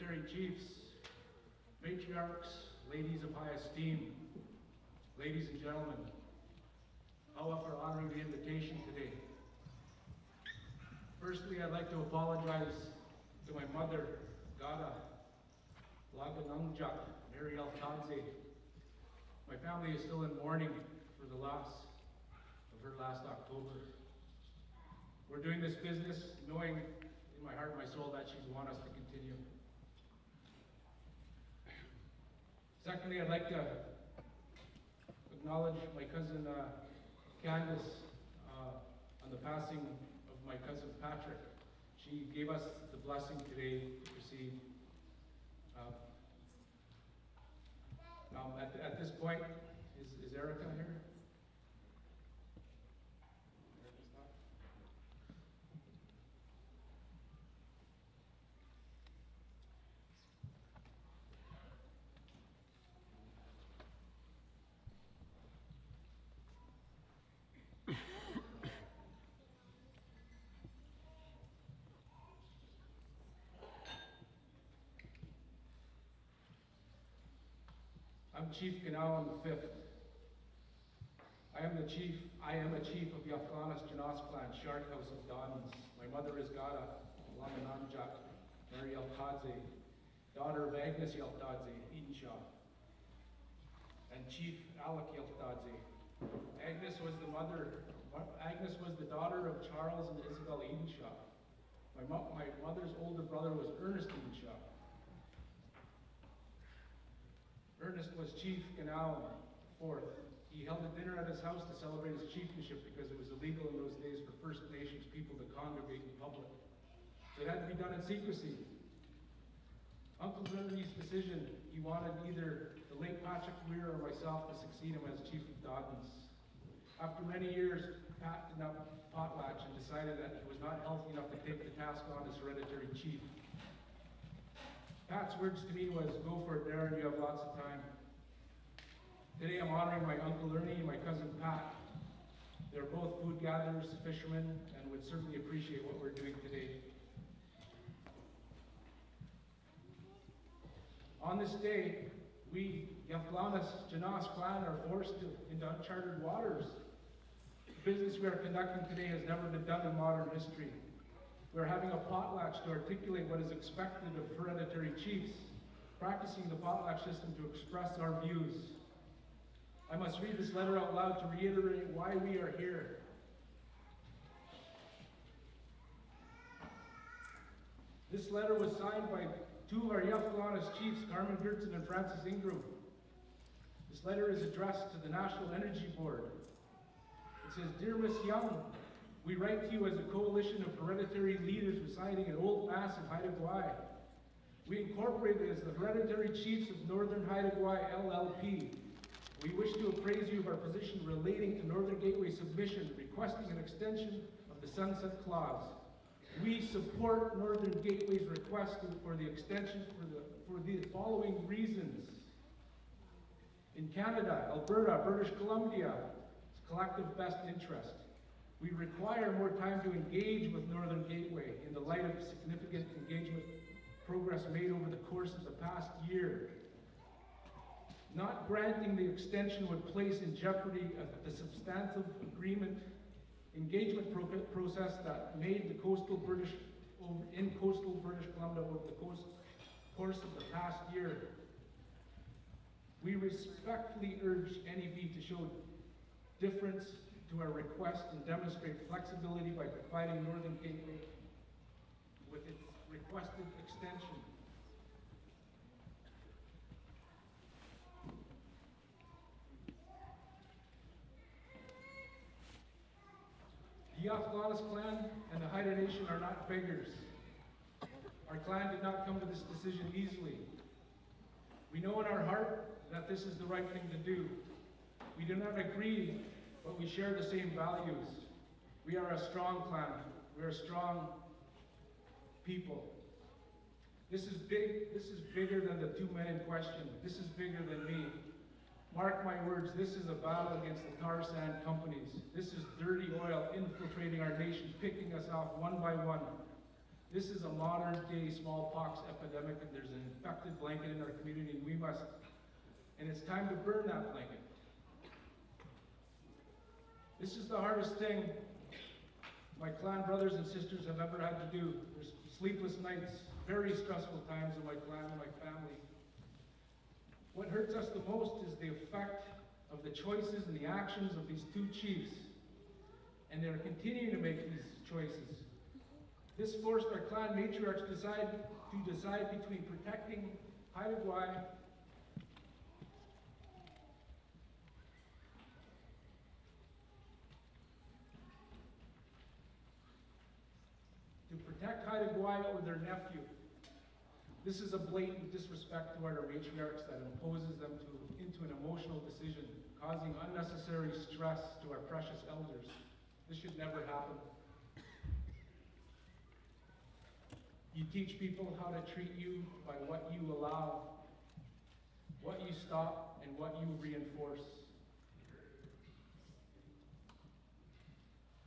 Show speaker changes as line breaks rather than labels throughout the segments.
hereditary chiefs, matriarchs, ladies of high esteem, ladies and gentlemen, how for honoring the invitation today. Firstly, I'd like to apologize to my mother, Gada Laganangjak Mary Tadze. My family is still in mourning for the loss of her last October. We're doing this business knowing in my heart and my soul that she'd want us to continue. Secondly, I'd like to acknowledge my cousin Candace on the passing of my cousin Patrick. She gave us the blessing today to proceed. At this point, is Erica here? I'm Chief Ginaawaan the 5th. I am a chief of the Afghanis Janas clan, Shard House of Donans. My mother is Gada Lamananjak Mary Tadze, daughter of Agnes Yeltadze, Edenshaw, and Chief Alec Yeltadze. Agnes was the daughter of Charles and Isabel Edenshaw. My mother's older brother was Ernest Edenshaw. Ernest was Chief Ginaawaan IV. He held a dinner at his house to celebrate his chieftainship because it was illegal in those days for First Nations people to congregate in public. So it had to be done in secrecy. Uncle Ernie's decision, he wanted either the late Patrick Weir or myself to succeed him as Chief of Dodons. After many years, Pat did not potlatch and decided that he was not healthy enough to take the task on as hereditary chief. Pat's words to me was, "Go for it, Darren, you have lots of time." Today I'm honoring my Uncle Ernie and my cousin Pat. They're both food gatherers, fishermen, and would certainly appreciate what we're doing today. On this day, we, the Afghanis Janas clan, are forced into uncharted waters. The business we are conducting today has never been done in modern history. We're having a potlatch to articulate what is expected of hereditary chiefs, practicing the potlatch system to express our views. I must read this letter out loud to reiterate why we are here. This letter was signed by two of our Yafghanis chiefs, Carmen Gertson and Francis Ingram. This letter is addressed to the National Energy Board. It says, "Dear Miss Young, we write to you as a coalition of hereditary leaders residing in Old Mass and Haida Gwaii. We incorporated as the Hereditary Chiefs of Northern Haida Gwaii LLP. We wish to appraise you of our position relating to Northern Gateway submission, requesting an extension of the Sunset Clause. We support Northern Gateway's request for the extension for the following reasons. In Canada, Alberta, British Columbia, it's collective best interest. We require more time to engage with Northern Gateway in the light of significant engagement progress made over the course of the past year. Not granting the extension would place in jeopardy the substantive engagement process that made the coastal British Columbia over the course of the past year. We respectfully urge NEB to show difference to our request and demonstrate flexibility by providing Northern Gateway with its requested extension. The Afghanis clan and the Haida Nation are not beggars. Our clan did not come to this decision easily. We know in our heart that this is the right thing to do. We do not agree, but we share the same values. We are a strong clan. We are a strong people. This is big. This is bigger than the two men in question. This is bigger than me. Mark my words, this is a battle against the tar sand companies. This is dirty oil infiltrating our nation, picking us off one by one. This is a modern-day smallpox epidemic, and there's an infected blanket in our community, and it's time to burn that blanket. This is the hardest thing my clan brothers and sisters have ever had to do. There's sleepless nights, very stressful times in my clan and my family. What hurts us the most is the effect of the choices and the actions of these two chiefs, and they're continuing to make these choices. This forced our clan matriarchs to decide between protecting Haida Gwaii or their nephew. This is a blatant disrespect toward our matriarchs that imposes them into an emotional decision, causing unnecessary stress to our precious elders. This should never happen. You teach people how to treat you by what you allow, what you stop, and what you reinforce.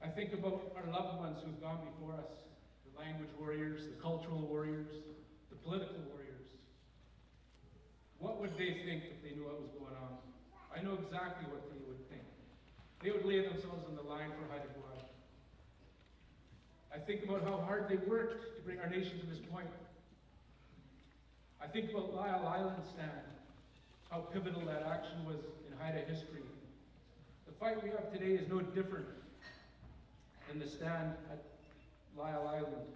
I think about our loved ones who've gone before us, the language warriors, the cultural warriors, the political warriors. What would they think if they knew what was going on? I know exactly what they would think. They would lay themselves on the line for Haida Gwaii. I think about how hard they worked to bring our nation to this point. I think about Lyle Island Stand, how pivotal that action was in Haida history. The fight we have today is no different than the stand at Lyle Island.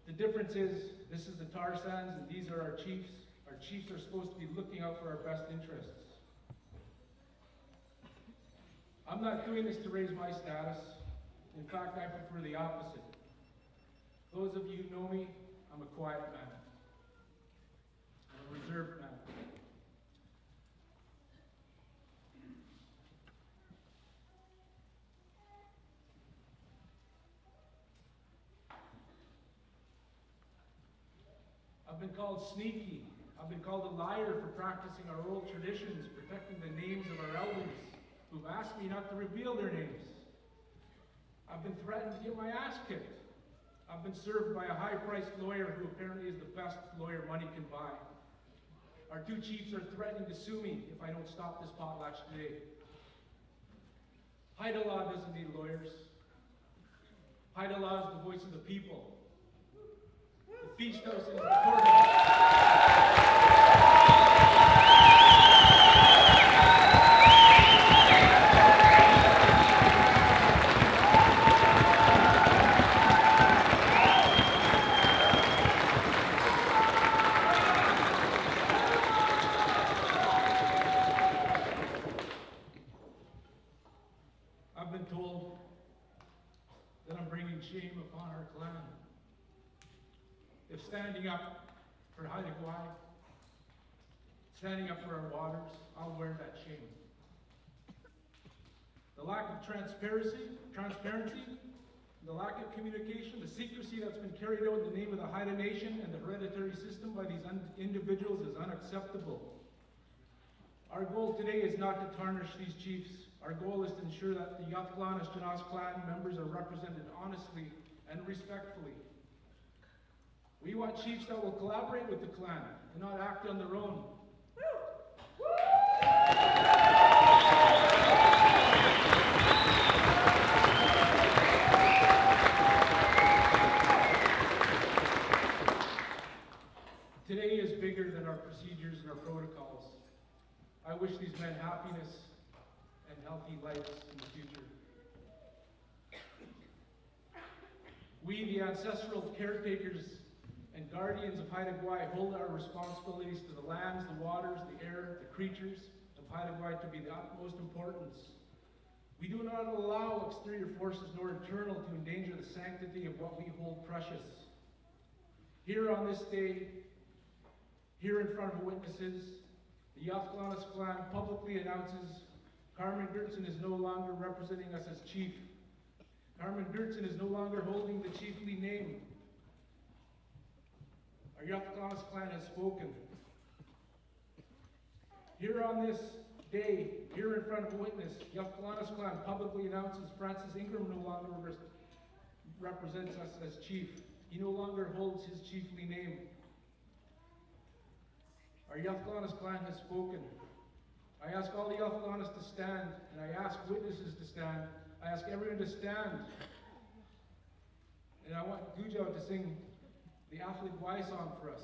The difference is, this is the tar sands and these are our chiefs. Our chiefs are supposed to be looking out for our best interests. I'm not doing this to raise my status. In fact, I prefer the opposite. Those of you who know me, I'm a quiet man. I'm a reserved man. I've been called sneaky. I've been called a liar for practicing our old traditions, protecting the names of our elders who've asked me not to reveal their names. I've been threatened to get my ass kicked. I've been served by a high-priced lawyer who apparently is the best lawyer money can buy. Our two chiefs are threatening to sue me if I don't stop this potlatch today. Haida law doesn't need lawyers. Haida law is the voice of the people. The feast house is the courthouse. I've been told that I'm bringing shame upon our clan. If standing up for Haida Gwaii, standing up for our waters, I'll wear that shame. The lack of transparency, the lack of communication, the secrecy that's been carried out in the name of the Haida Nation and the hereditary system by these individuals is unacceptable. Our goal today is not to tarnish these chiefs. Our goal is to ensure that the Yathklanis Janas clan members are represented honestly and respectfully. We want chiefs that will collaborate with the clan and not act on their own. Today is bigger than our procedures and our protocols. I wish these men happiness and healthy lives in the future. We, the ancestral caretakers and guardians of Haida Gwaii, hold our responsibilities to the lands, the waters, the air, the creatures of Haida Gwaii to be the utmost importance. We do not allow exterior forces nor internal to endanger the sanctity of what we hold precious. Here on this day, here in front of witnesses, the Yathklanis clan publicly announces Carmen Gertson is no longer representing us as chief. Carmen Gertson is no longer holding the chiefly name. Our Yathklanis clan has spoken. Here on this day, here in front of a witness, Yathklanis clan publicly announces Francis Ingram no longer represents us as chief. he no longer holds his chiefly name. Our Yafglanis clan has spoken. I ask all the Yafglanis to stand, and I ask witnesses to stand. I ask everyone to stand. And I want Gujao to sing the Aflik Y song for us.